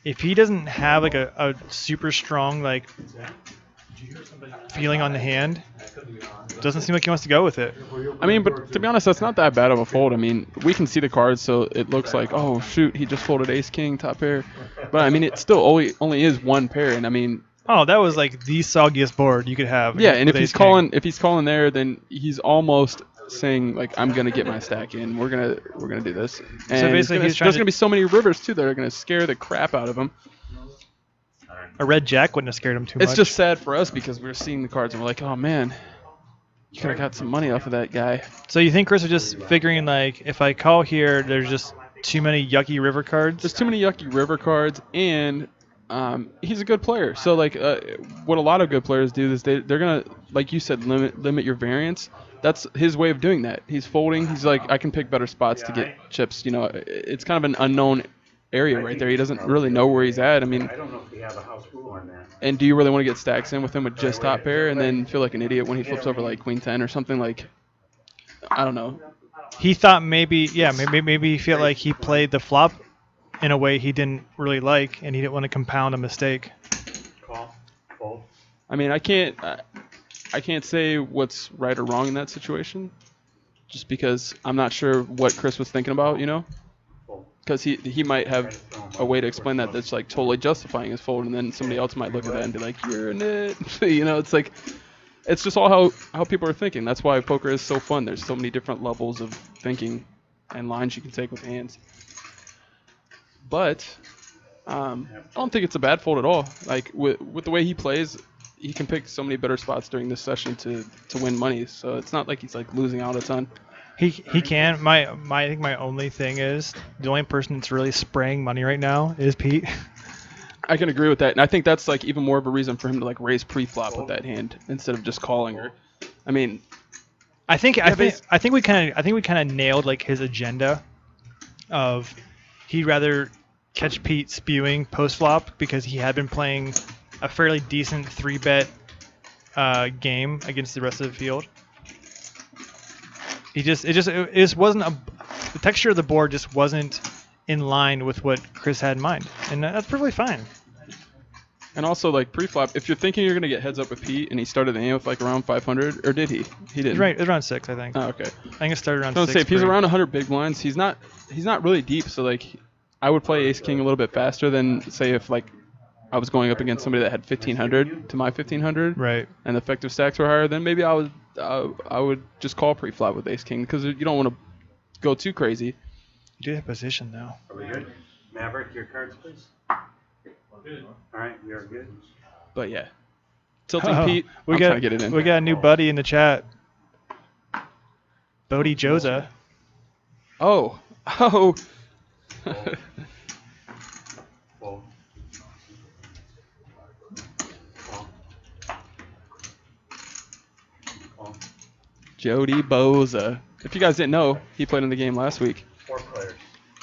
if he doesn't have like a super strong like feeling on the hand, doesn't seem like he wants to go with it. I mean, but to be honest, that's not that bad of a fold. I mean, we can see the cards, so it looks like, oh shoot, he just folded ace king top pair. But I mean, it still only is one pair, and I mean. Oh, that was like the soggiest board you could have. Yeah, and if he's calling there, then he's almost saying like, I'm gonna get my stack in. We're gonna do this. And so basically, there's gonna be so many rivers too that are gonna scare the crap out of him. A red jack wouldn't have scared him too much. It's just sad for us because we're seeing the cards and we're like, oh man, you could have got some money off of that guy. So you think Chris was just figuring like, if I call here, there's just too many yucky river cards? There's too many yucky river cards, and he's a good player. So like, what a lot of good players do is they're gonna, like you said, limit your variance. That's his way of doing that. He's folding. He's like, I can pick better spots to get chips. You know, it's kind of an unknown area right there. He doesn't really know where he's at. I mean, I don't know if we have a house rule on that. And do you really want to get stacks in with him with just top pair and then feel like an idiot when he flips over like queen 10 or something? Like, I don't know. He thought maybe he felt like he played the flop in a way he didn't really like, and he didn't want to compound a mistake. Call, fold. I mean, I can't say what's right or wrong in that situation, just because I'm not sure what Chris was thinking about, you know. Because he might have a way to explain that that's like totally justifying his fold, and then somebody else might look at that and be like, you're in it. You know, it's like, it's just all how people are thinking. That's why poker is so fun. There's so many different levels of thinking and lines you can take with hands. But I don't think it's a bad fold at all. Like with the way he plays, he can pick so many better spots during this session to win money. So it's not like he's like losing out a ton. He can. I think my only thing is the only person that's really spraying money right now is Pete. I can agree with that, and I think that's like even more of a reason for him to like raise pre-flop with that hand instead of just calling her. I mean, I think we kind of nailed like his agenda of he'd rather catch Pete spewing post flop because he had been playing a fairly decent 3-bet game against the rest of the field. It just wasn't the texture of the board just wasn't in line with what Chris had in mind, and that's perfectly fine. And also, like pre-flop, if you're thinking you're gonna get heads up with Pete, and he started the game with like around 500, or did he? He didn't. It was around 6, I think. Oh, okay. I think it started around 6. I was gonna say if he's around 100 big blinds, he's not really deep. So like, I would play Ace King a little bit faster than say if like I was going up against somebody that had 1500 to my 1500, right? And the effective stacks were higher. Then maybe I would just call pre-flop with Ace King because you don't want to go too crazy. You do have position though. Are we good? Maverick, your cards, please. All right, we are good. But yeah, tilting Pete. I'm trying to get it in. We got a new buddy in the chat. Bodie Joza. Oh. Fold. Call. Call. Jody Boza. If you guys didn't know, he played in the game last week. 4 players.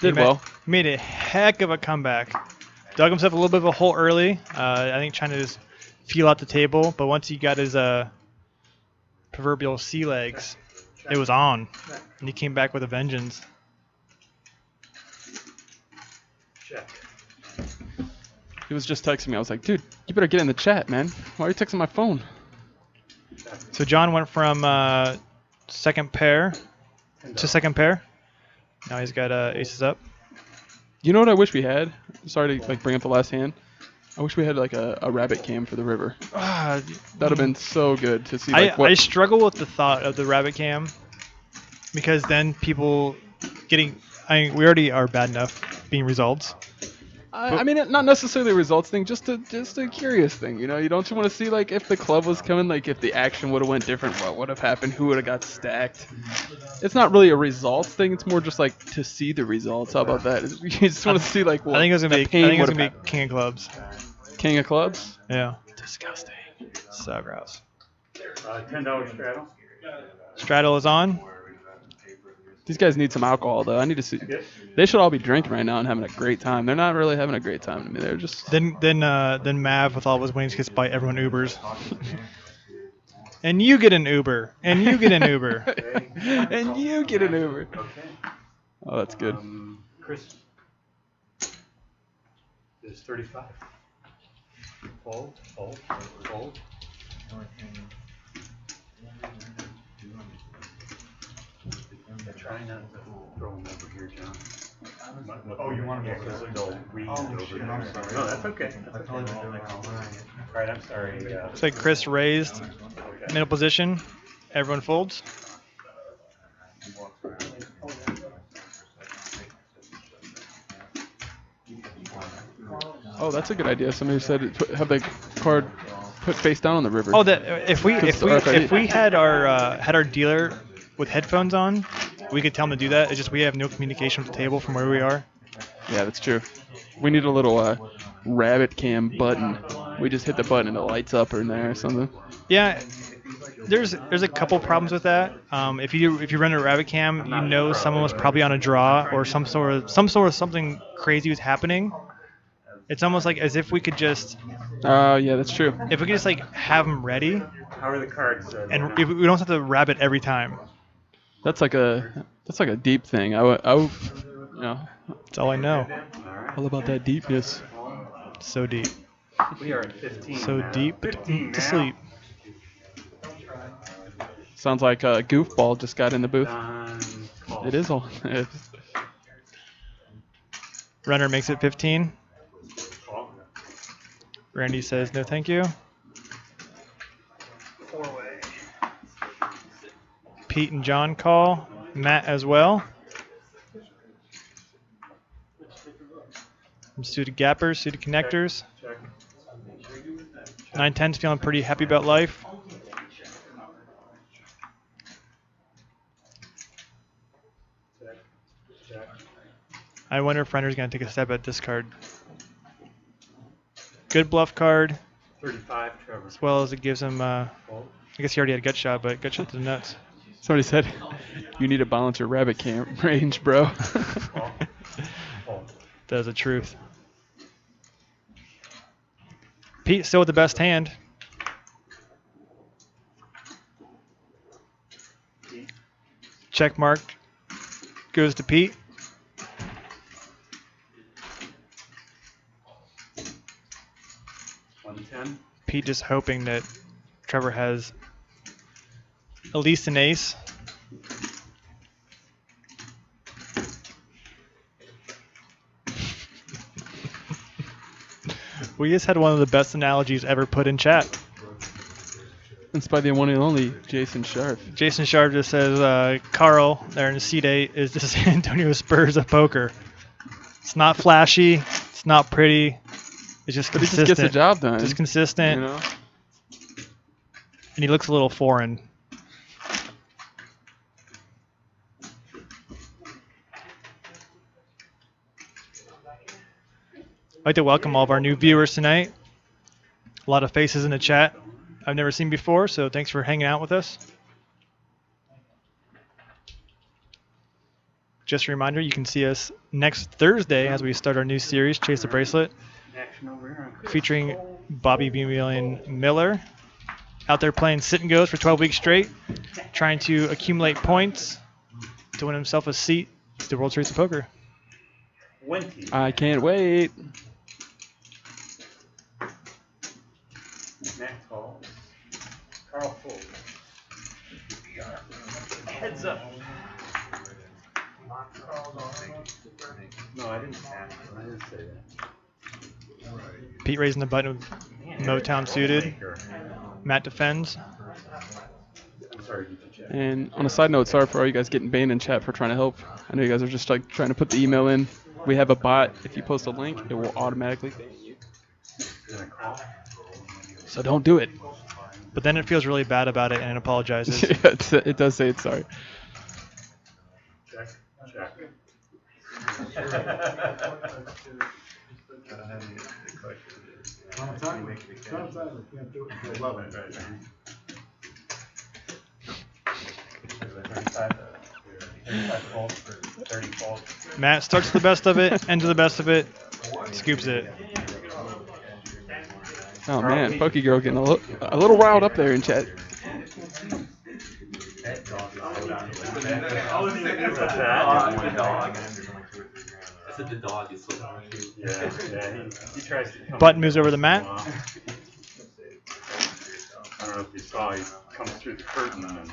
Did well. Made a heck of a comeback. Dug himself a little bit of a hole early. I think trying to just feel out the table. But once he got his proverbial sea legs, it was on. And he came back with a vengeance. Check. He was just texting me. I was like, dude, you better get in the chat, man. Why are you texting my phone? So John went from second pair to second pair. Now he's got aces up. You know what I wish we had? Sorry to like bring up the last hand. I wish we had like a rabbit cam for the river. That'd have been so good to see. Like, I struggle with the thought of the rabbit cam because then people getting. I mean, we already are bad enough being results. I mean, not necessarily a results thing, just a curious thing. You know, you don't want to see like if the club was coming, like if the action would have went different, what would have happened, who would have got stacked. It's not really a results thing. It's more just like to see the results. How about that? You just want to see like what. I think it's gonna be king of clubs. King of clubs. Yeah. Disgusting. So gross. $10 straddle. Straddle is on. These guys need some alcohol, though. I need to see. They should all be drinking right now and having a great time. They're not really having a great time to me. They're just. Then Mav with all of his winnings gets by everyone Ubers. And you get an Uber. And you get an Uber. And you get an Uber. Okay. Oh, that's good. Chris. It's 35. Fold, fold, fold. Try not to throw them over here, John. Oh, you want to because make they'll read Oh, over shit, there. I'm sorry. No, that's okay. That's okay. All right, I'm sorry. Looks like Chris raised, middle position. Everyone folds. Oh, that's a good idea. Somebody said have the card put face down on the river. Oh, that if we had our dealer with headphones on, we could tell him to do that. It's just we have no communication with the table from where we are. Yeah, that's true. We need a little rabbit cam button. We just hit the button and it lights up in there or something. Yeah, there's a couple problems with that. If you run a rabbit cam, you know someone was probably on a draw or some sort of something crazy was happening. It's almost like as if we could just. Yeah, that's true. If we could just like have them ready. How are the cards? And if we don't have to rabbit every time. That's like a deep thing. I would, you know. That's all I know. All about that deepness. So deep. We are at 15. So now. deep 15 to now. sleep. Sounds like a goofball just got in the booth. Call. It is all. Runner makes it 15. Call. Randy says no thank you. Four-way. Pete and John call. Matt as well. Some suited gappers, suited connectors. Check. 910's feeling pretty happy about life. Check. Check. I wonder if Renner's going to take a stab at this card. Good bluff card, 35, Trevor. as well as it gives him, I Fold. guess he already had a gut shot, but gut shot to the nuts. Somebody said you need to balance your rabbit cam range, bro. Call. Fold. That is the truth. Pete still with the best hand. Check mark goes to Pete. $110. Pete just hoping that Trevor has at least an ace. We just had one of the best analogies ever put in chat. It's by the one and only Jason Sharp. Jason Sharp just says, Carl, there in seat 8, is the San Antonio Spurs of poker. It's not flashy. It's not pretty. It's just But he consistent. just gets the job done. Just consistent. You know? And he looks a little foreign. I'd like to welcome all of our new viewers tonight. A lot of faces in the chat I've never seen before, so thanks for hanging out with us. Just a reminder, you can see us next Thursday as we start our new series, Chase the Bracelet, Action over here. featuring Bobby B. Miller. Out there playing sit and goes for 12 weeks straight, trying to accumulate points to win himself a seat to the World Series of Poker. 20. I can't wait. Matt calls. Carl folds. Heads up. No, I didn't say that. Pete raising the button with Motown suited. Matt defends. I'm sorry, did you check? And on a side note, sorry for all you guys getting banned in chat for trying to help. I know you guys are just like trying to put the email in. We have a bot. If you post a link, it will automatically ban you. Gonna call? So don't do it. But then it feels really bad about it and it apologizes. Yeah, it does say it's sorry. Check. Check. Matt starts the best of it, ends the best of it, scoops it. Oh man, Pokey Girl getting a little riled up there in chat. I said the dog is so cute. Yeah, he tries to come. Button moves over the mat. I don't know if you saw, he comes through the curtain. And,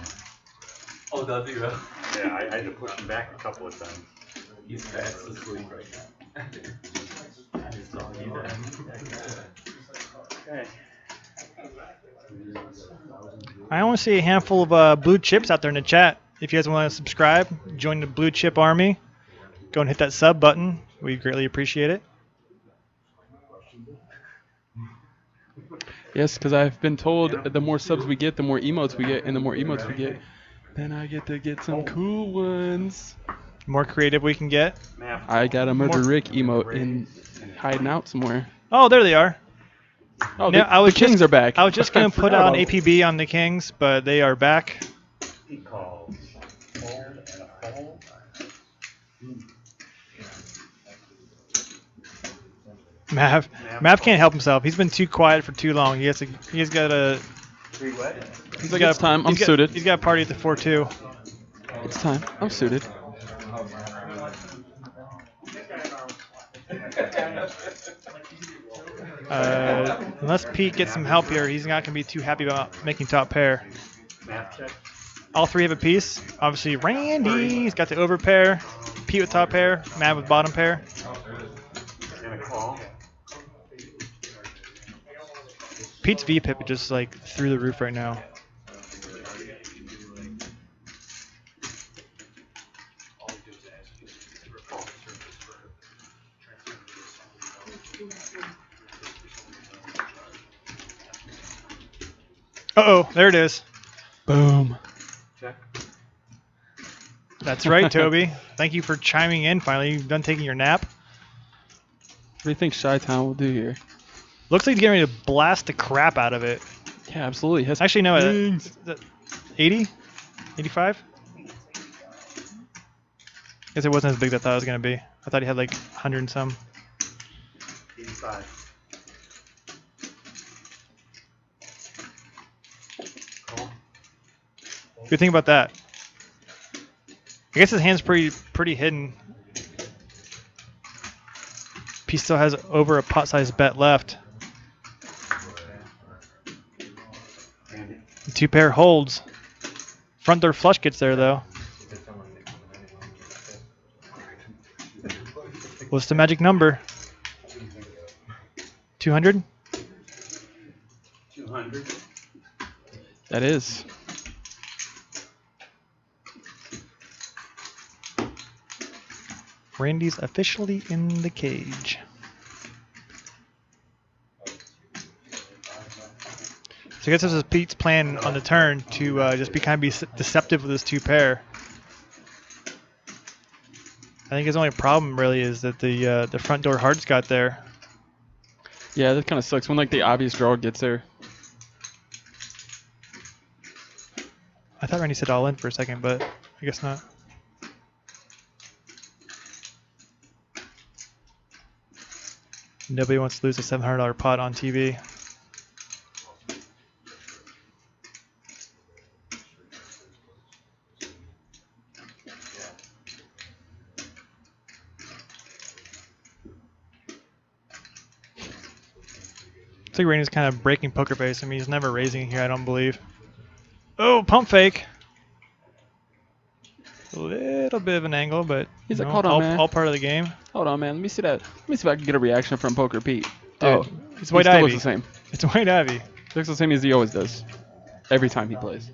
oh, does he really? Yeah, I had to push him back a couple of times. He's fast asleep right now. Okay. I want to see a handful of blue chips out there in the chat. If you guys want to subscribe, join the blue chip army, go and hit that sub button. We greatly appreciate it. Yes, because I've been told the more subs we get, the more emotes we get, and the more emotes we get, then I get to get some cool ones. More creative we can get. I got a Murder Rick emote in hiding out somewhere. Oh, there they are. Oh, Now, the Kings are back. I was just going to put out an APB on the Kings, but they are back. He calls. Fold and a fold. Mav can't help himself. He's been too quiet for too long. He's got a. He's like, it's time. I'm suited. He's got a party at the 4-2. It's time. I'm suited. Unless Pete gets some help here, he's not going to be too happy about making top pair. All three have a piece. Obviously, Randy's got the over pair, Pete with top pair, Mav with bottom pair. Pete's VPIP is just like through the roof right now. Uh-oh, there it is. Boom. That's right, Toby. Thank you for chiming in finally. You've done taking your nap. What do you think Chi-Town will do here? Looks like he's getting ready to blast the crap out of it. Yeah, absolutely. Actually, no. 80? 85? Guess it wasn't as big as I thought it was going to be. I thought he had like 100 and some. 85. Good thing about that. I guess his hand's pretty hidden. He still has over a pot-sized bet left. The two pair holds. Front door flush gets there though. What's the magic number? 200? 200. That is. Randy's officially in the cage. So I guess this is Pete's plan on the turn to just be deceptive with his two pair. I think his only problem really is that the front door hearts got there. Yeah, that kind of sucks when like the obvious draw gets there. I thought Randy said all in for a second, but I guess not. Nobody wants to lose a $700 pot on TV. I think Randy's kind of breaking poker face. I mean, he's never raising here, I don't believe. Oh, pump fake. A little bit of an angle, but he's like, hold on, man. All part of the game. Hold on, man. Let me see that. Let me see if I can get a reaction from Poker Pete. Dude, oh, it's White Ivy. Looks the same. It's White Ivy. He looks the same as he always does. Every time he plays.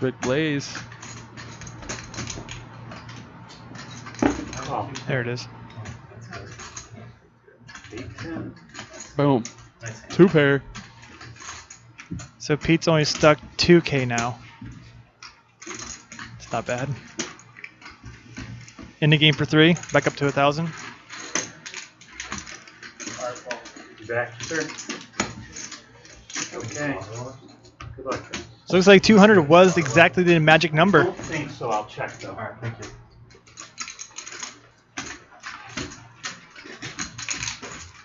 Rick Blaze. There it is. Boom. Two pair. So Pete's only stuck 2K now. It's not bad. In the game for 3, back up to 1,000. You back, sir? Okay. Good luck. So it looks like 200 was exactly the magic I number. don't think so. I'll check though. All right, thank you.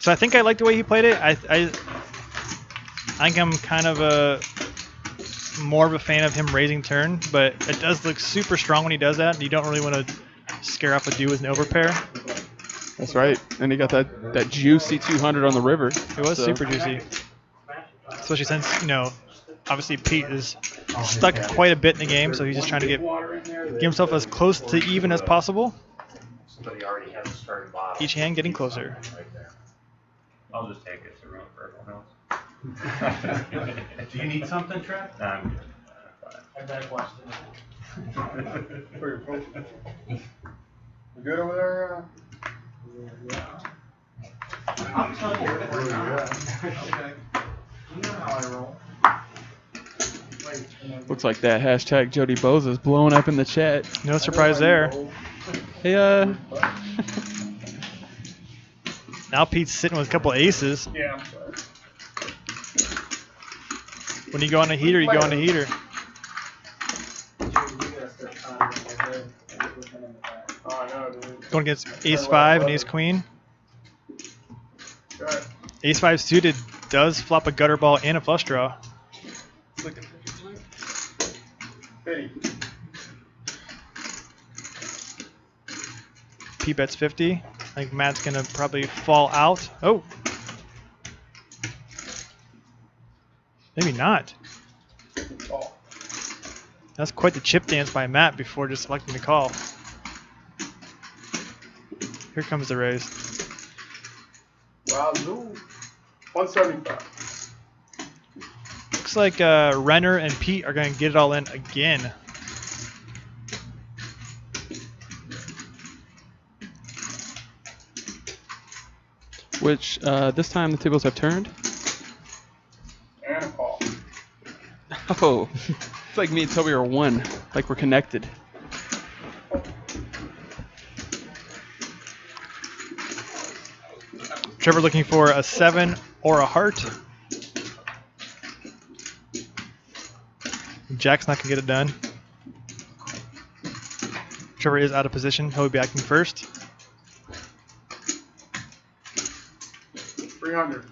So I think I like the way he played it. I think I'm kind of more of a fan of him raising turn, but it does look super strong when he does that. And you don't really want to scare off a dude with an overpair. That's right. And he got that juicy 200 on the river. It was super juicy. Especially since, obviously Pete is stuck quite a bit in the game, so he's just trying to get himself as close to even as possible. Each hand getting closer. I'll just take it to room for everyone else. Do you need something, Trev? I got a question. You good over there? I'll tell you where okay. You know how I roll. Looks like that hashtag Jody Boza is blowing up in the chat. No surprise there. Hey, Now Pete's sitting with a couple aces. Yeah, I'm sorry. When you go on a heater, you go on a heater. Going against ace-5 and ace-queen. Ace-5 suited does flop a gutter ball and a flush draw. P bets 50. I think Matt's going to probably fall out. Oh. Maybe not. That's quite the chip dance by Matt before just selecting the call. Here comes the raise. Wow, 175. Looks like Renner and Pete are going to get it all in again. Which, this time the tables have turned. And a call. Oh, it's like me and Toby are one. Like we're connected. Trevor looking for a 7 or a heart. Jack's not going to get it done. Trevor is out of position. He'll be acting first. 300.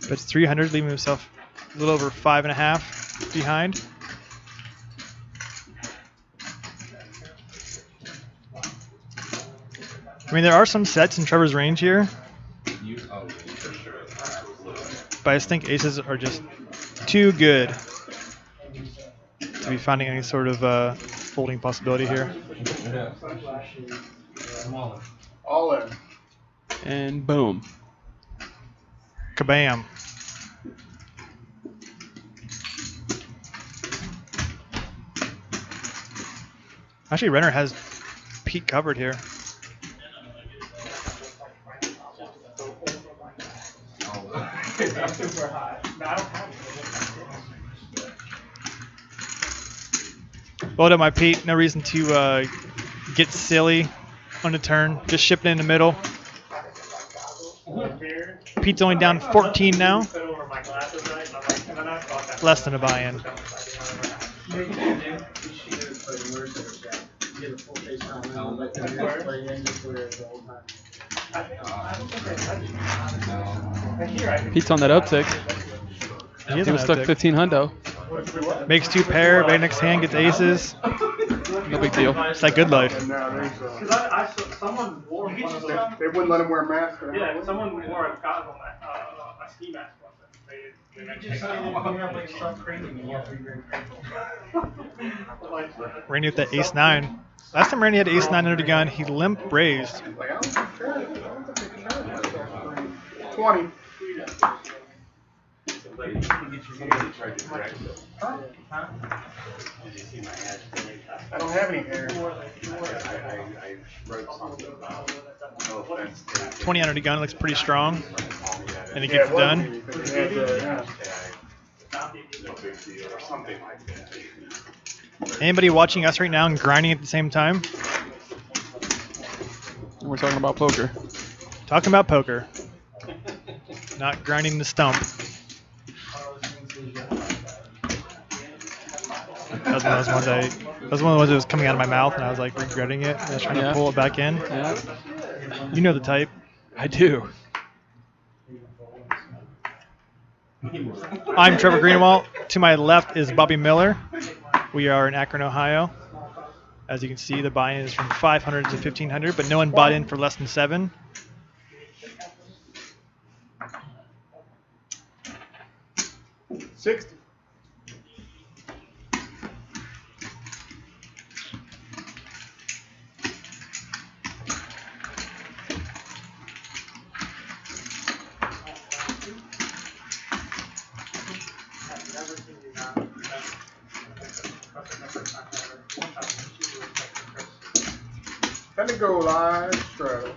Bets 300, leaving himself a little over 5.5 behind. I mean, there are some sets in Trevor's range here, but I just think aces are just too good to be finding any sort of folding possibility here. All in. And boom. Kabam. Actually, Renner has Pete covered here. Well done, my Pete. No reason to get silly on the turn. Just shipping in the middle. Pete's only down 14 now. Less than a buy-in. Pete's on that uptick. He was stuck 15 hundo. Makes 2 pair. Very next hand gets aces. No big deal. It's that good life. Someone wore one of those. They wouldn't let him wear a mask. Yeah, someone wore a goggle, a ski mask. Randy with that ace-9. Last time Randy had ace-9 under the gun, he limp raised. 20. I don't have any hair. 20 under the gun looks pretty strong. And he gets it done. Anybody watching us right now and grinding at the same time? We're talking about poker. Talking about poker. Not grinding the stump. That was one of those ones that was coming out of my mouth and I was like regretting it. I was trying to pull it back in. Yeah. You know the type. I do. I'm Trevor Greenwald. To my left is Bobby Miller. We are in Akron, Ohio. As you can see, the buy-in is from 500 to 1,500, but no one bought in for less than 7. $60. Let me go live straddle.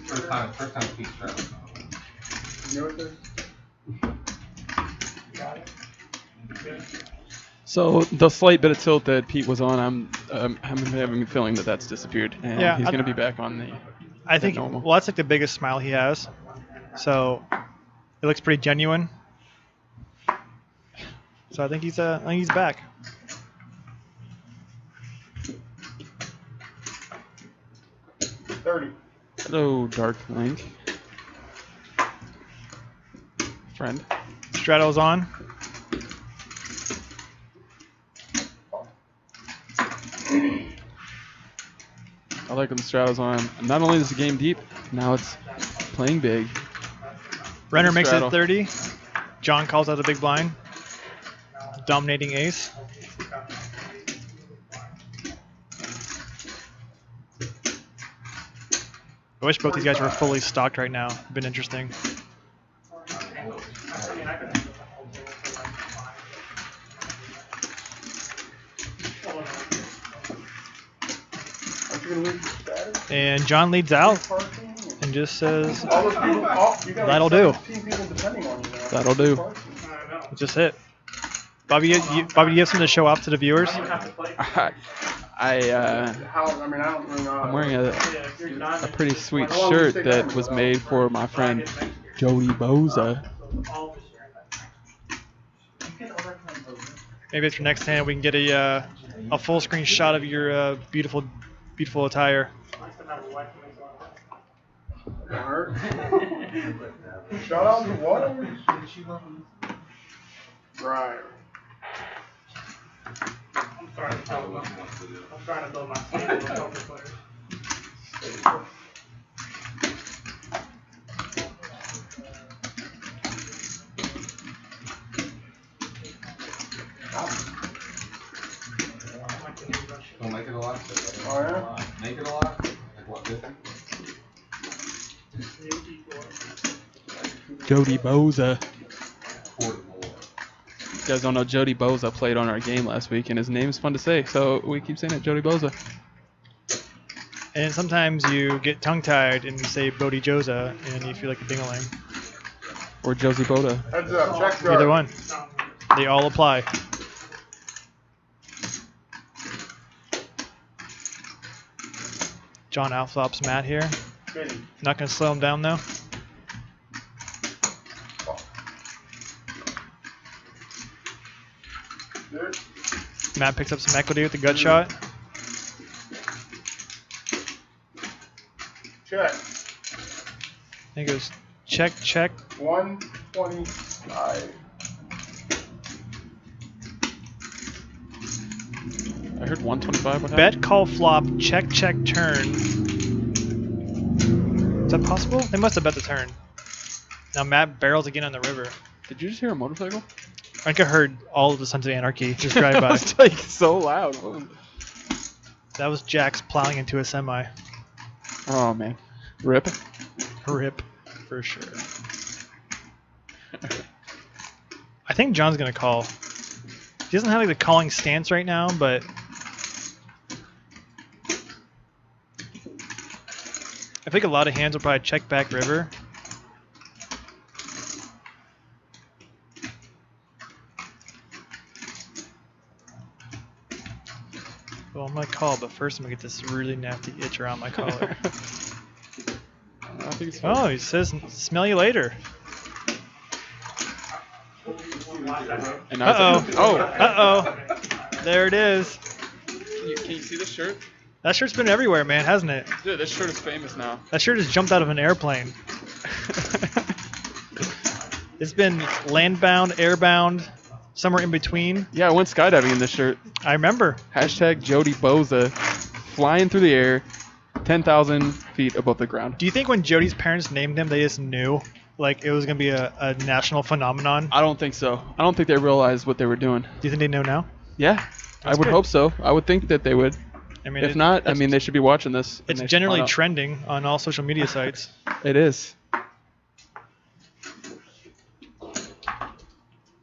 First time Pete straddle. You know what this? So the slight bit of tilt that Pete was on, I'm having a feeling that that's disappeared, and Yeah, he's going to be back on the. I think, normal. well, that's like the biggest smile he has. So it looks pretty genuine. So I think he's back. $30. Hello, Dark Link. Friend. Straddle's on. I like when the straddle's on. Not only is the game deep, now it's playing big. Renner makes it Straddle. 30. John calls out the big blind. Dominating ace. I wish both these guys were fully stocked right now. It'd been interesting. Aren't you gonna leave the status? And John leads out Parking? and just says, All those people, you got That'll like do. 17 people depending on you now. That'll do. it just hit. Bobby, do you have something to show off to the viewers? I I don't really know. I'm wearing a pretty sweet shirt that was made for my friend Jody Boza. Maybe it's for next hand we can get a full screen shot of your beautiful attire. Alright. Shout out to what? Right. I'm trying to build my stable of poker players. Don't make it a lot. Oh yeah? Make it a lot? Like what, 50? Jody Boza. 40 more. You guys don't know Jody Boza played on our game last week, and his name's fun to say, so we keep saying it, Jody Boza. And sometimes you get tongue-tied and you say Bodie Joza and you feel like a ding-a-ling. Or Josie Boda. Heads up, check guard. Either one. They all apply. John outflops Matt here. Not going to slow him down, though. Good. Matt picks up some equity with the gut shot. Check. He goes check, check. 125. I heard 125. What happened? Bet, call, flop, check, check, turn. Is that possible? They must have bet the turn. Now Matt barrels again on the river. Did you just hear a motorcycle? I think I heard all of the Sons of Anarchy just drive It by. was like so loud. That was Jax plowing into a semi. Oh man, rip. Rip, for sure. I think John's gonna call. He doesn't have like the calling stance right now, but I think a lot of hands will probably check back river. Well, I'm gonna call, but first I'm gonna get this really nasty itch around my collar. I think it's Oh, he says, "Smell you later." And now it's Uh-oh. like, oh, Uh-oh. There it is. can you see the shirt? That shirt's been everywhere, man, hasn't it? Dude, this shirt is famous now. That shirt has jumped out of an airplane. It's been land-bound, airbound, somewhere in between. Yeah, I went skydiving in this shirt. I remember. Hashtag Jody Boza, flying through the air, 10,000 feet above the ground. Do you think when Jody's parents named him, they just knew like it was gonna be a national phenomenon? I don't think so. I don't think they realized what they were doing. Do you think they know now? Yeah, I would good. hope so. I would think that they would. I mean, If not, I mean, they should be watching this. and it's they should generally find out. trending on all social media sites. It is.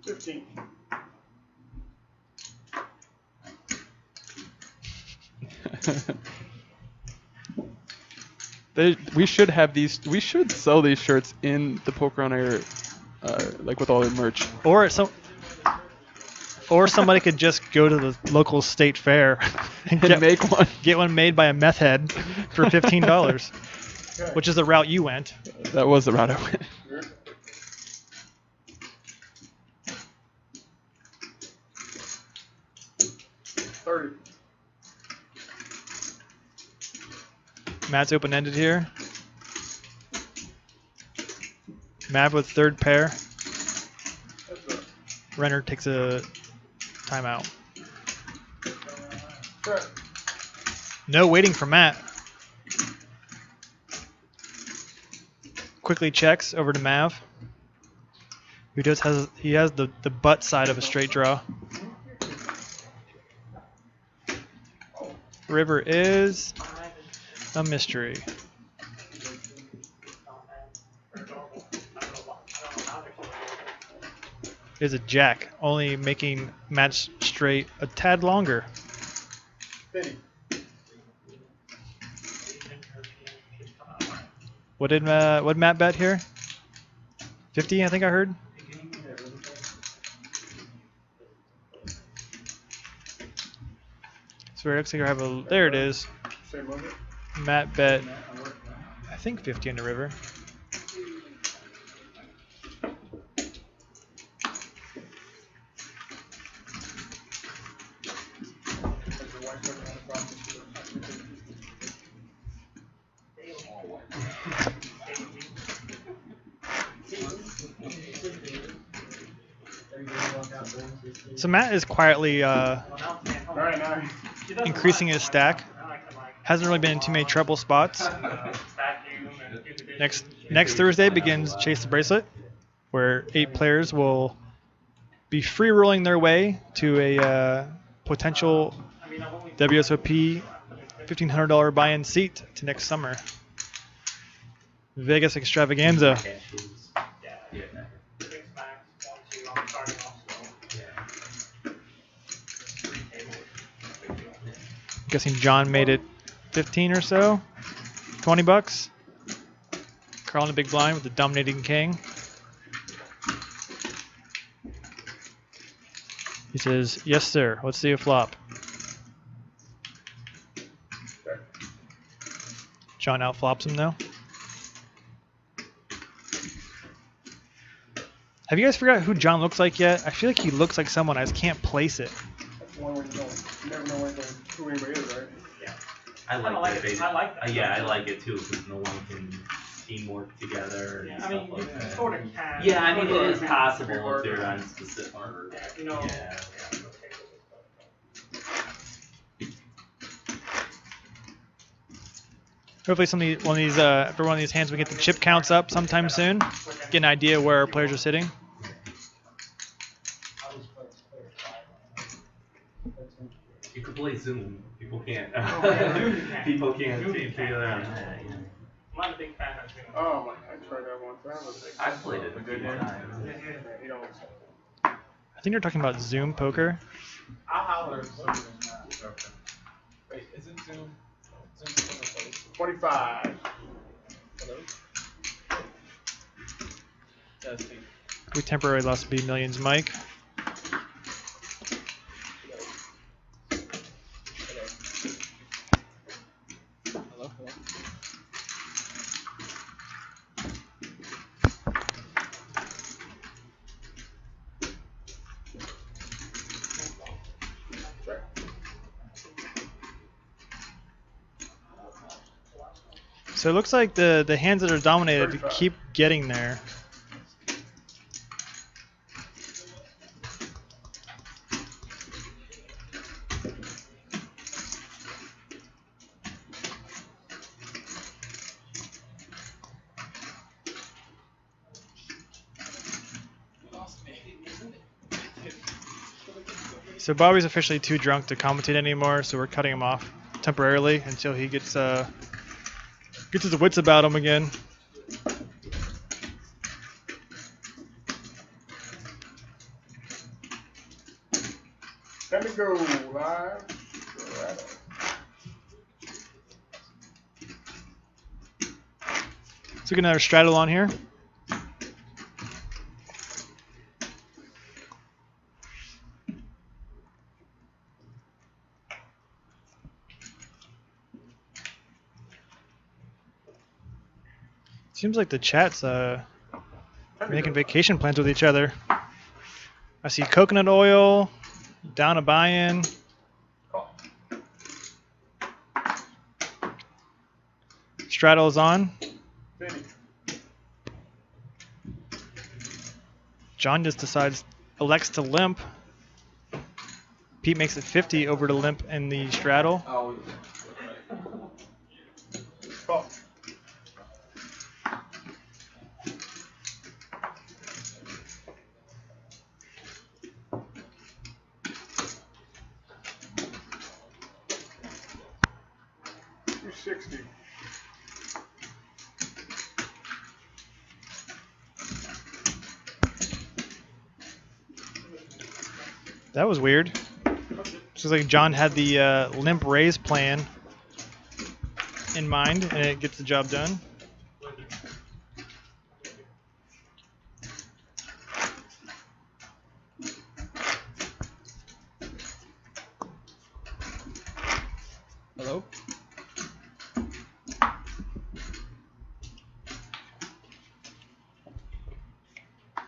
15. We should have these. We should sell these shirts in the Poker on Air, like with all their merch. Or somebody could just go to the local state fair and Make one. get one made by a meth head for $15, which is the route you went. That was the route I went. Matt's open-ended here. Mav with third pair. Renner takes a timeout. No waiting for Matt. Quickly checks over to Mav, who has the butt side of a straight draw. River is a mystery. Is a jack, only making Matt's straight a tad longer. 50. What did Matt bet here? 50, I think I heard. So it looks like I have a. There it is. Same limit. Matt bet, I think 50 on the river. So Matt is quietly increasing his stack. Hasn't really been in too many trouble spots. Next Thursday begins Chase the Bracelet, where 8 players will be free rolling their way to a potential WSOP $1,500 buy-in seat to next summer. Vegas extravaganza. Guessing John made it 15 or so, $20. Carl in the big blind with the dominating king. He says, "Yes, sir. Let's see a flop." John outflops him though. Have you guys forgot who John looks like yet? I feel like he looks like someone. I just can't place it. That's the one where you never know who anybody is, right? Yeah. I like that basic. I like that. Yeah, I like it too, because no one can teamwork together and I mean, stuff like that. sort of can. Yeah, I mean, it is possible if they're on specific. You know. Yeah. Hopefully for one of these hands we get the chip counts up sometime soon. Get an idea where our players are sitting. You could play Zoom. People can't. People can't team together on that. Yeah. I'm not a big fan of Zoom. Oh my! I tried that one time. I've played it a good time. You know, I think you're talking about Zoom poker. I'll holler. Wait, isn't Zoom? 25. We temporarily lost B Millions Mike. Hello? So it looks like the hands that are dominated keep getting there. So Bobby's officially too drunk to commentate anymore, so we're cutting him off temporarily until he gets his wits about him again. Let me go live. So we can have a straddle on here. Seems like the chat's making vacation plans with each other. I see coconut oil, down a buy-in. Straddle is on. John just elects to limp. Pete makes it 50 over to limp in the straddle. That was weird. Looks like John had the limp raise plan in mind, and it gets the job done. Hello?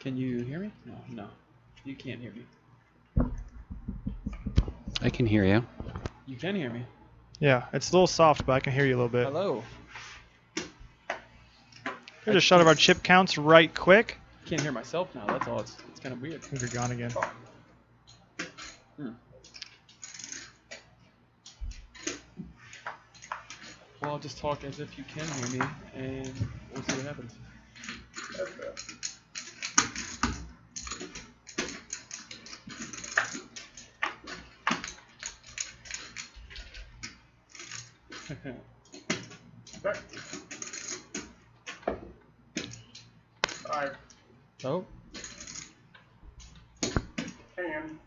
Can you hear me? No. You can't hear me. I can hear you. You can hear me. Yeah, it's a little soft, but I can hear you a little bit. Hello. Here's a shot of our chip counts right quick. Can't hear myself now. That's all. It's kind of weird. I think you're gone again. Well, I'll just talk as if you can hear me, and we'll see what happens. Alright. Oh. And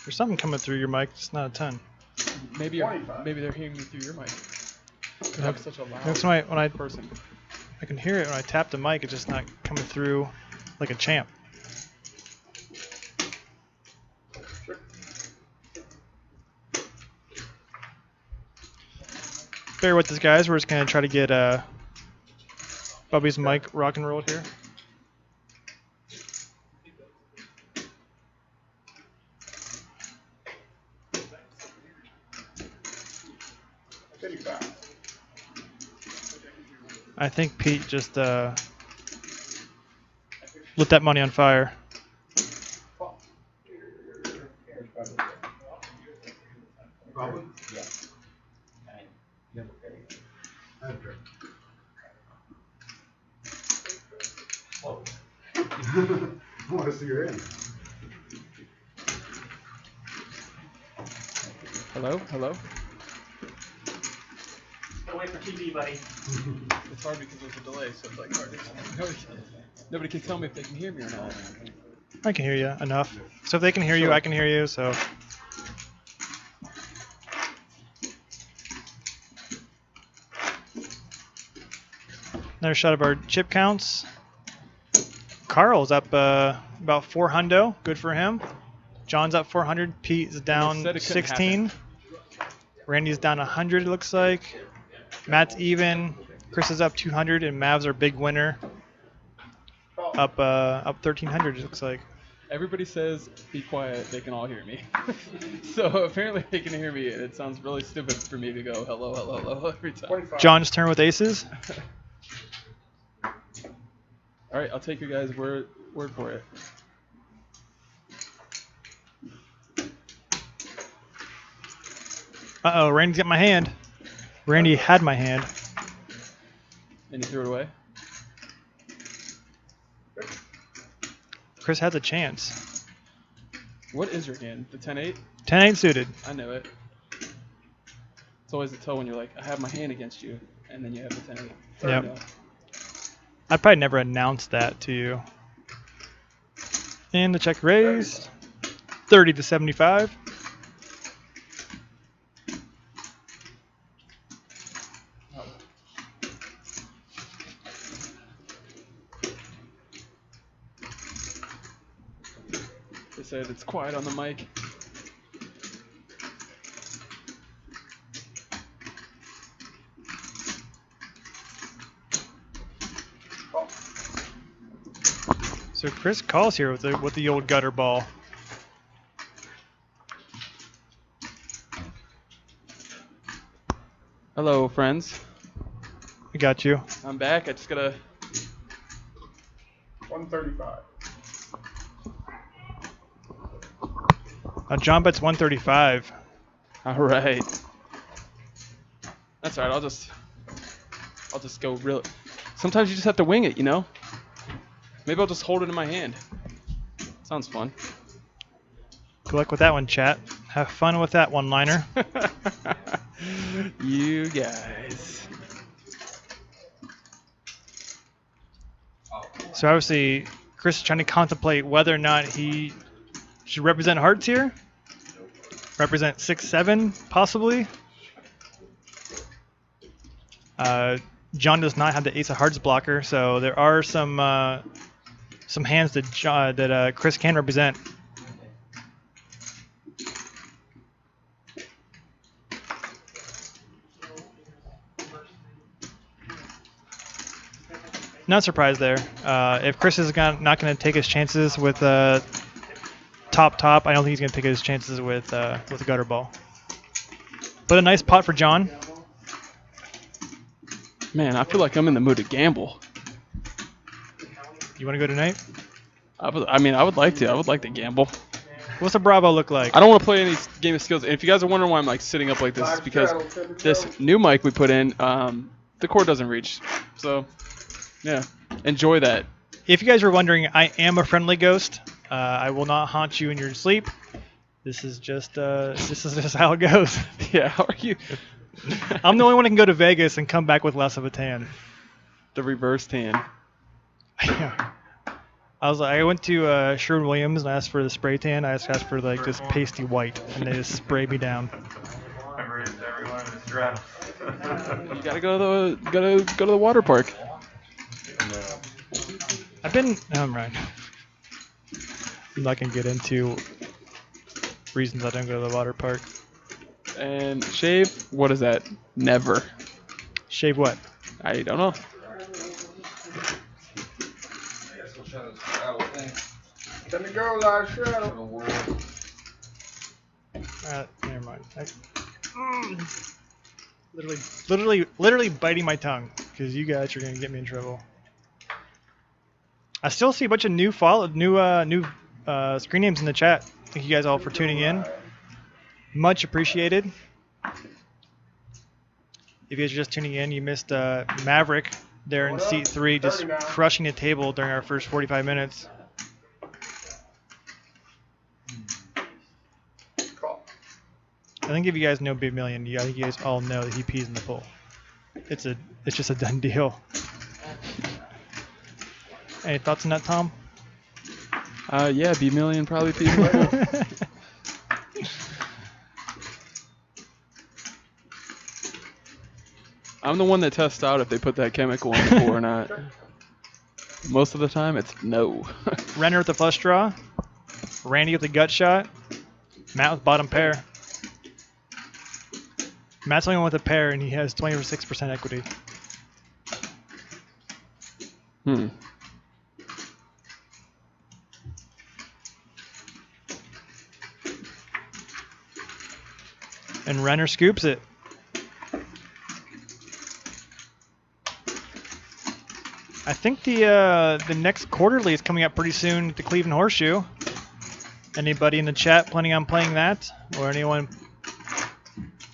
There's something coming through your mic, just not a ton. Maybe they're hearing me through your mic. You have such a loud When I person. I can hear it when I tap the mic, it's just not coming through like a champ. Bear with us, guys. We're just gonna try to get Bubby's mic rock and roll here. I think Pete just lit that money on fire. Problem? Yeah. Oh. I want to see your end. Hello? Hello? Don't wait for TV, buddy. It's hard because there's a delay, so it's like hard to nobody can tell me if they can hear me or not. I can hear you enough. So if they can hear you, I can hear you, so. Another shot of our chip counts. Carl's up about 400. Good for him. John's up 400. Pete is down 16. Randy's down 100, it looks like. Matt's even. Chris is up 200, and Mav's our big winner. Up 1,300, it looks like. Everybody says be quiet, they can all hear me. So apparently they can hear me, and it sounds really stupid for me to go hello, hello, hello every time. 25. John's turn with aces. All right, I'll take your guys' word for it. Uh-oh, Randy's got my hand. Randy had my hand. And you threw it away? Chris has a chance. What is your hand? The 10-8? 10-8 suited. I know it. It's always a tell when you're like, I have my hand against you, and then you have the 10-8. Yep. No. I'd probably never announced that to you. And the check raised. 30 to 75. They said it's quiet on the mic. So Chris calls here with the old gutter ball. Hello, friends. I got you. I'm back. I just gotta. 135. John bets 135. All right. That's all right. I'll just go real. Sometimes you just have to wing it, you know. Maybe I'll just hold it in my hand. Sounds fun. Good luck with that one, chat. Have fun with that one-liner. You guys. So obviously, Chris is trying to contemplate whether or not he should represent hearts here. Represent 6-7, possibly. John does not have the ace of hearts blocker, so there are some hands that Chris can represent. Not surprised there. If Chris is not going to take his chances with top, I don't think he's going to take his chances with a gutter ball. But a nice pot for John. Man, I feel like I'm in the mood to gamble. You want to go tonight? I would like to. I would like to gamble. What's a Bravo look like? I don't want to play any game of skills. And if you guys are wondering why I'm like sitting up like this, it's because this new mic we put in, the cord doesn't reach. So, yeah, enjoy that. If you guys were wondering, I am a friendly ghost. I will not haunt you in your sleep. This is just how it goes. Yeah, how are you? I'm the only one who can go to Vegas and come back with less of a tan. The reverse tan. Yeah. I went to Sherwin-Williams and asked for the spray tan. I just asked for like this pasty white, and they just sprayed me down. You gotta go to the water park. I've been. I'm right. I'm not gonna get into reasons I don't go to the water park. And shave? What is that? Never. Shave what? I don't know. Let me go, live shadow. Never mind. Literally biting my tongue because you guys are gonna get me in trouble. I still see a bunch of new screen names in the chat. Thank you guys all for tuning in. Much appreciated. If you guys are just tuning in, you missed Maverick there in seat 3, just crushing the table during our first 45 minutes. I think if you guys know Big Million, I think you guys all know that he pees in the pool. It's just a done deal. Any thoughts on that, Tom? Yeah, B Million probably pees in the pool. I'm the one that tests out if they put that chemical in the pool or not. Most of the time, it's no. Renner with the flush draw. Randy with the gut shot. Matt with bottom pair. Matt's only one with a pair, and he has 26% equity. And Renner scoops it. I think the next quarterly is coming up pretty soon at the Cleveland Horseshoe. Anybody in the chat planning on playing that? Or anyone?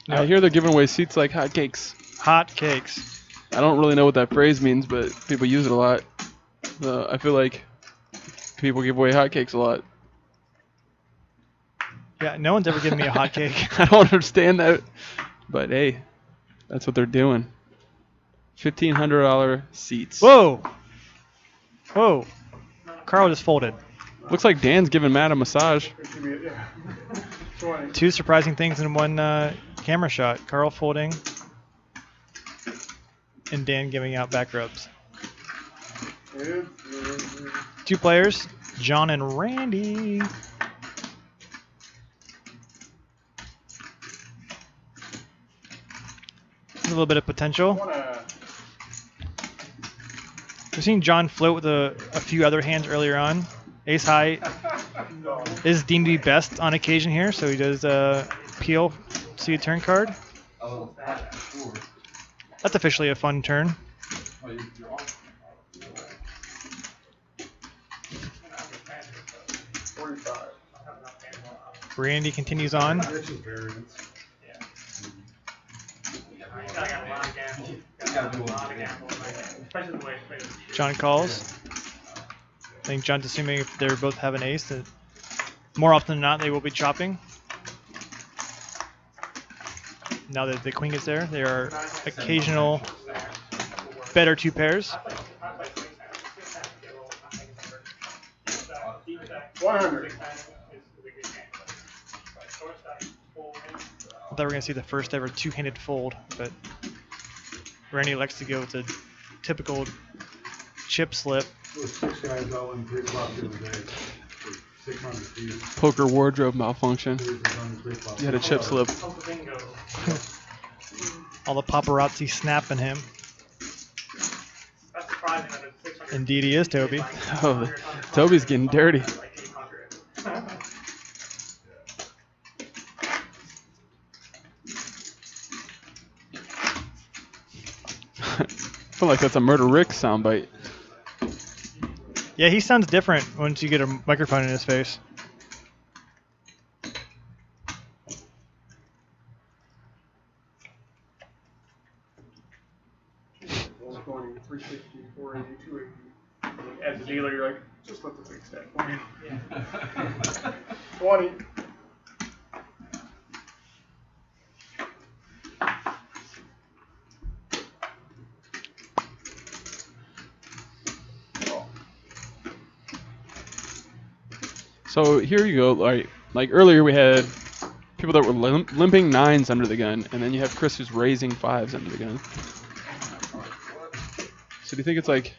I hear they're giving away seats like hotcakes. Hot cakes. I don't really know what that phrase means, but people use it a lot. I feel like people give away hotcakes a lot. Yeah, no one's ever given me a hot cake. I don't understand that, but hey, that's what they're doing. $1,500 seats. Whoa! Whoa! Carl just folded. Looks like Dan's giving Matt a massage. Two surprising things in one camera shot. Carl folding, and Dan giving out back rubs. Two players, John and Randy. A little bit of potential. We've seen John float with a few other hands earlier on. Ace high is deemed to be best on occasion here, so he does peel, see a turn card. That's officially a fun turn. Randy continues on. John calls. I think John's assuming if they both have an ace, that more often than not they will be chopping. Now that the queen is there, there are occasional better two pairs. 100. I thought we were going to see the first ever two-handed fold, but Randy likes to go with the typical chip slip. Those 6 guys all in 3 flop the other day. 600 feet. Poker wardrobe malfunction. You had a chip slip. All the paparazzi snapping him. Indeed he is, Toby. Oh, Toby's getting dirty. I feel like that's a Murder Rick soundbite. Yeah, he sounds different once you get a microphone in his face. As a dealer, you're like, just let the thing stack for me. 20. So here you go. Like earlier we had people that were limping 9s under the gun, and then you have Chris who's raising 5s under the gun. So do you think it's like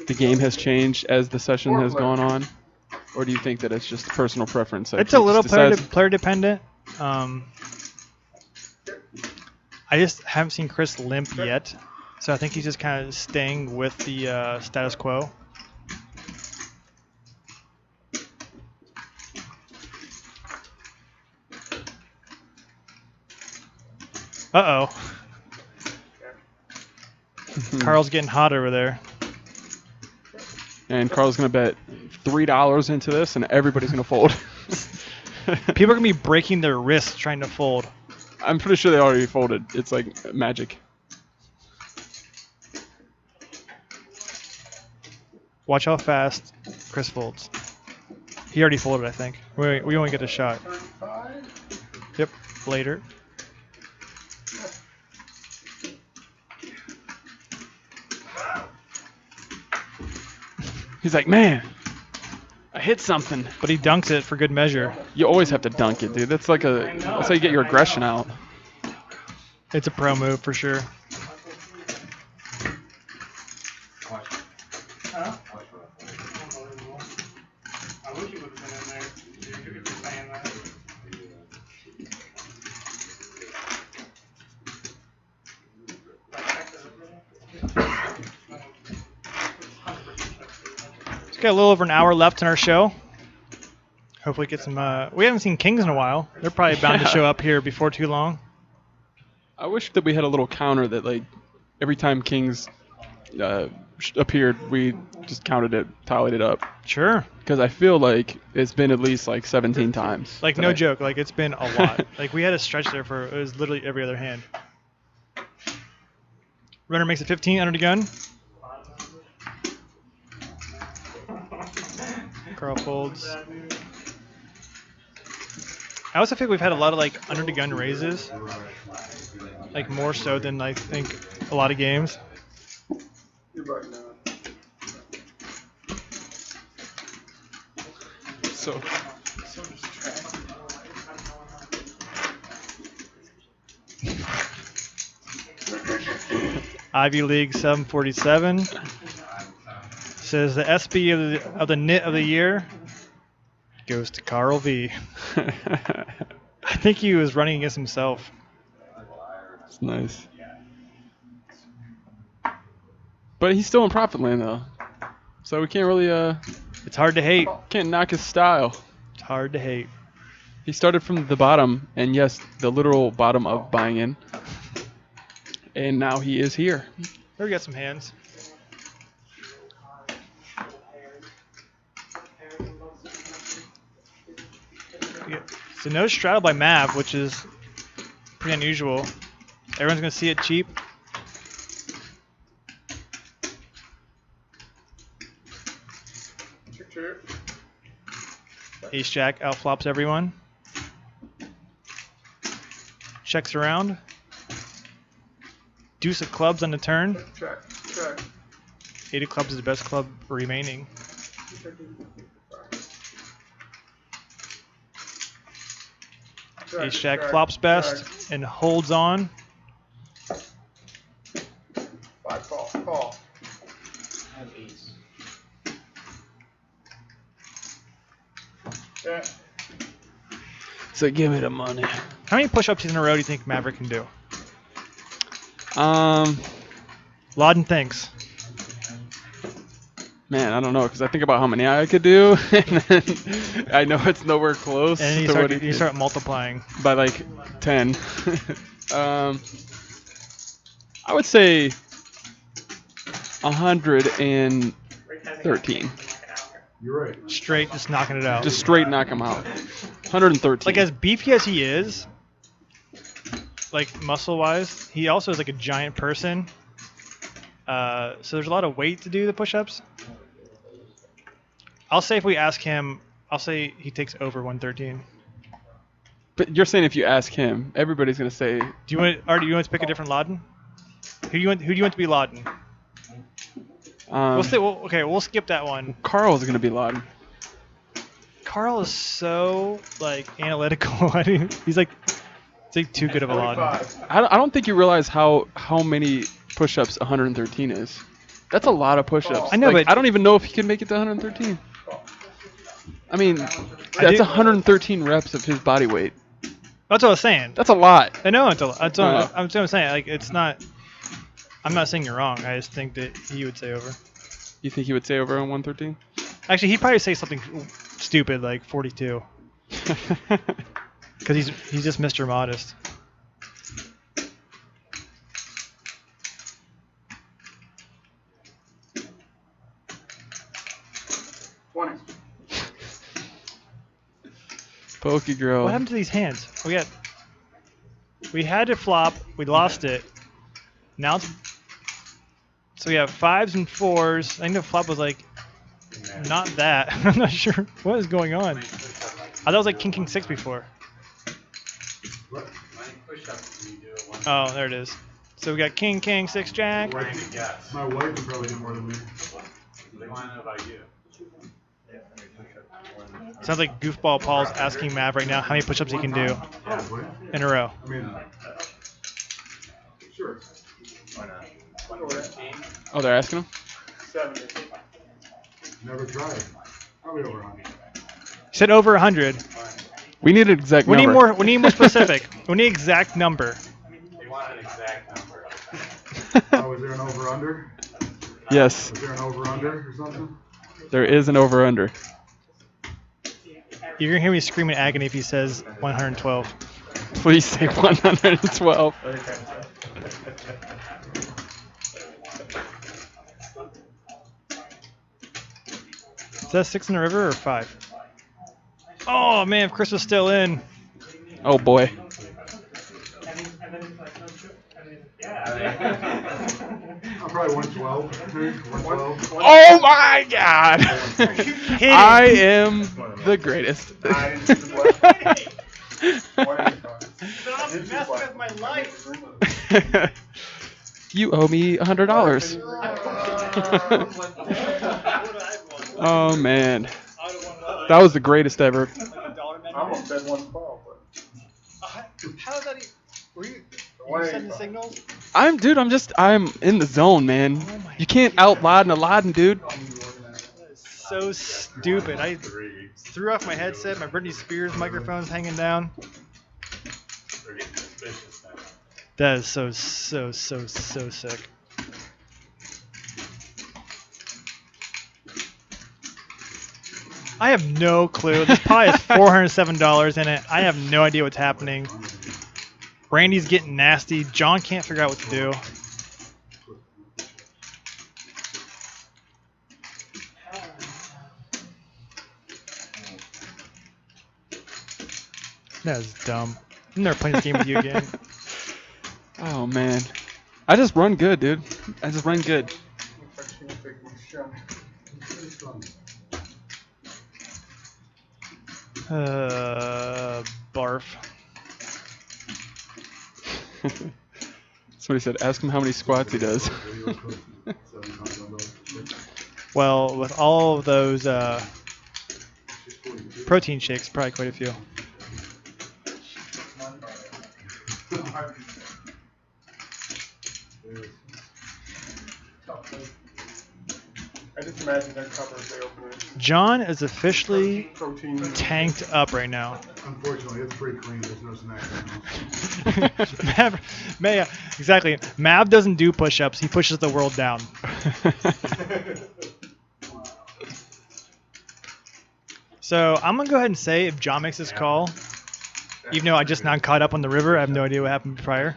the game has changed as the session has gone on, or do you think that it's just personal preference? It's a little player dependent. I just haven't seen Chris limp yet, so I think he's just kind of staying with the status quo. Uh-oh. Carl's getting hot over there. And Carl's going to bet $3 into this, and everybody's going to fold. People are going to be breaking their wrists trying to fold. I'm pretty sure they already folded. It's like magic. Watch how fast Chris folds. He already folded, I think. We only get a shot. 35? Yep, later. He's like, man, I hit something. But he dunks it for good measure. You always have to dunk it, dude. That's like that's how you get your aggression out. It's a pro move for sure. Huh? I wish you would have been in there if you're saying that. Got a little over an hour left in our show. Hopefully get some. We haven't seen kings in a while. They're probably bound to show up here before too long. I wish that we had a little counter that, like, every time kings appeared, we just counted it, tallied it up. Sure. Because I feel like it's been at least like 17 times. Like no joke. Like it's been a lot. Like we had a stretch there for it was literally every other hand. Runner makes it 15 under the gun. Carl folds. I also think we've had a lot of like under the gun raises, like more so than I think a lot of games. You're right now. So Ivy League 747 says the SB of the knit of the year goes to Carl V. I think he was running against himself. it's nice. But he's still in profit land though, so we can't really It's hard to hate. can't knock his style. It's hard to hate. He started from the bottom, and yes, the literal bottom of buying in, and now he is here. Here we got some hands. Yeah. So no straddle by Mav, which is pretty unusual. Everyone's gonna see it cheap. Ace Jack outflops everyone. Checks around. Deuce of clubs on the turn. Check. 8 of clubs is the best club remaining. Ace Jack flops best and holds on. 5 call. Yeah. So give me the money. How many push-ups in a row do you think Maverick can do? Lauden thinks. Man, I don't know, because I think about how many I could do, and then I know it's nowhere close And to what you start multiplying. by like 10. I would say 113. You're right. Straight, just knocking it out. Just straight knock him out. 113. Like as beefy as he is, like muscle-wise, he also is like a giant person. So there's a lot of weight to do the push-ups. I'll say if we ask him, I'll say he takes over 113. But you're saying if you ask him, everybody's gonna say. Do you want to pick a different Lauden? Who do you want to be Lauden? We'll skip that one. Carl's gonna be Lauden. Carl is so like analytical. He's like too good of a Lauden. I don't think you realize how many push-ups 113 is. That's a lot of push-ups. I know, like, but I don't even know if he can make it to 113. I mean, that's 113 reps of his body weight. That's what I was saying. That's a lot. I know that's what I'm saying. Like it's not. I'm not saying you're wrong. I just think that he would say over. You think he would say over on 113? Actually, he'd probably say something stupid like 42. Because he's just Mr. Modest. Pokey girl. What happened to these hands? We had to flop. We lost it. Now it's. So we have 5s and 4s. I think the flop was like not that. I'm not sure what is going on. I thought it was like King 6 before. Oh, there it is. So we got King 6 Jack. My wife can probably do more than me. They want to know about you. Sounds like Goofball Paul's asking Mav right now how many push-ups he can do Probably. in a row. I mean, sure. Oh, they're asking him? 70. Never tried. Probably over 100. He said over 100. We need an exact We number. need more specific. We need exact number. They want an exact number. Oh, is there an over-under? Yes, Is there an over-under or something? there is an over-under. You're gonna hear me scream in agony if he says 112. Please say 112. Is that 6 in the river or 5? Oh man, if Chris was still in. Oh boy. I'm probably 112. 112. Oh my God! I am the greatest. Stop messing with my life. You owe me $100. Oh man, that was the greatest ever. I almost said 112, but How is that? Were you sending signals? I'm in the zone, man. You can't out-Laden Aladdin, dude. So stupid. I threw off my headset. My Britney Spears microphone's hanging down. That is so sick. I have no clue. This pie has $407 in it. I have no idea what's happening. Randy's getting nasty. John can't figure out what to do. That is dumb. I'm never playing this game with you again. Oh man, I just run good, dude. I just run good. Barf. Somebody said, ask him how many squats he does. Well, with all of those protein shakes, probably quite a few. I just imagine that cover if they open it. John is officially Protein. tanked up right now. Unfortunately, it's pretty clean. There's no snacks Exactly. Mav doesn't do push-ups. He pushes the world down. So I'm going to go ahead and say if John makes this call, even though I just now caught up on the river, I have no idea what happened prior.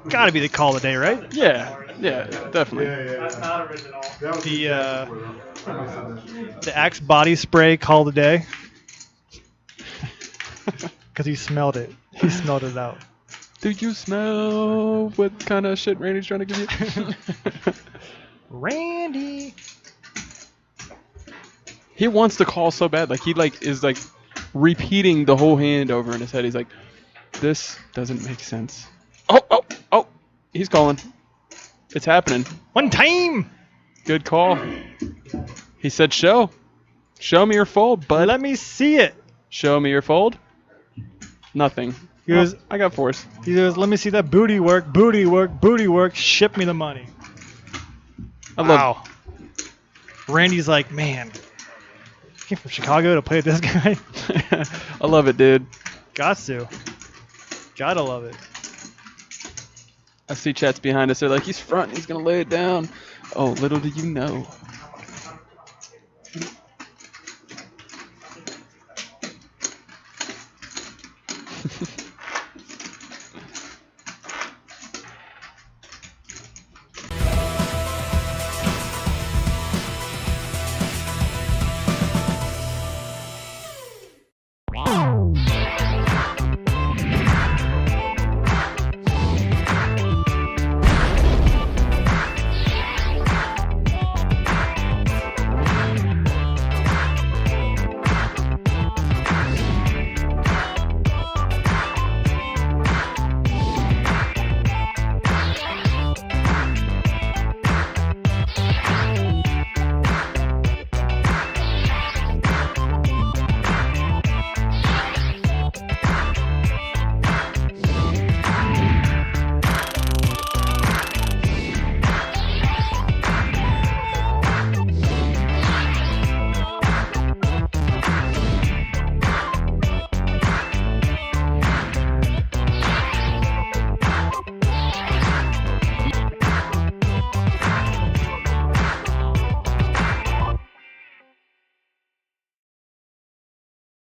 Got to be the call of the day, right? Yeah, definitely. That's not original. The Axe body spray call of the day. Because he smelled it. He smelled it out. Do you smell what kind of shit Randy's trying to give you? Randy. He wants to call so bad. He is repeating the whole hand over in his head. He's like, this doesn't make sense. Oh. He's calling. It's happening. One time. Good call. He said show. Show me your fold, bud. Let me see it. Show me your fold. Nothing. He goes, I got force. He goes, let me see that booty work, booty work, booty work. Ship me the money. Wow. Randy's like, man, came from Chicago to play with this guy. I love it, dude. Gotta love it. I see chats behind us. They're like, he's front. He's going to lay it down. Oh, little do you know.